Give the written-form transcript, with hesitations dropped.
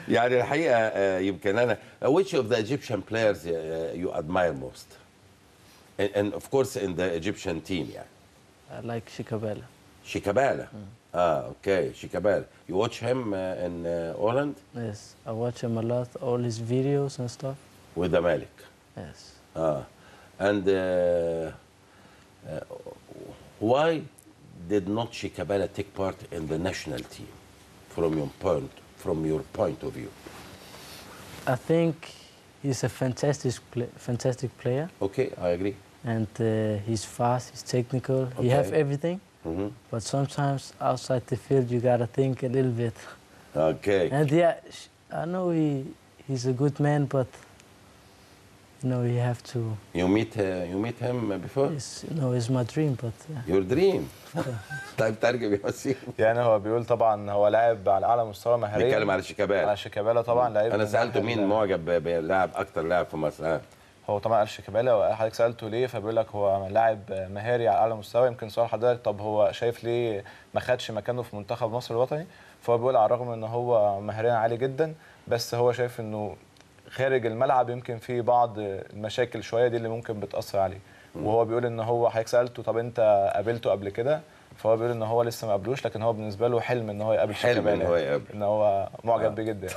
يعني الحقيقه يمكن انا which of the Egyptian players you admire most and of course in the Egyptian team يعني. I like Shikabala. شيكابالا. اوكي شيكابالا. You watch him in Holland Yes, I watch him a lot, all his videos and stuff. وزمالك. Yes. And why did not Shikabala take part in the national team from your point of view? I think he's a fantastic player. Okay, I agree. And he's fast, he's technical, he have everything. But sometimes outside the field you gotta think a little bit. Okay. And yeah, I know he's a good man, but you know you have to. You meet him before? Yes, you know, it's my dream, but. Your dream. طيب ترجم يا وسيم. يعني هو بيقول طبعا هو لاعب على اعلى مستوى مهاريا. بيتكلم على شيكابالا. على شيكابالا طبعا لاعب. انا سالته مين معجب بلاعب اكتر لاعب في مصر. هو طبعا قال شيكابالا، وحضرتك سالته ليه فبيقول لك هو لاعب مهاري على اعلى مستوى. يمكن سؤال حضرتك طب هو شايف ليه ما خدش مكانه في منتخب مصر الوطني؟ فهو بيقول على الرغم ان هو مهاريا عالي جدا، بس هو شايف انه خارج الملعب يمكن في بعض المشاكل شويه دي اللي ممكن بتاثر عليه. وهو بيقول ان هو حضرتك سالته طب انت قابلته قبل كده؟ فهو بيقول ان هو لسه ما قابلوش، لكن هو بالنسبه له حلم ان هو يقابل شيكابالا. حلم ان هو يقابل. ان هو معجب بيه جدا.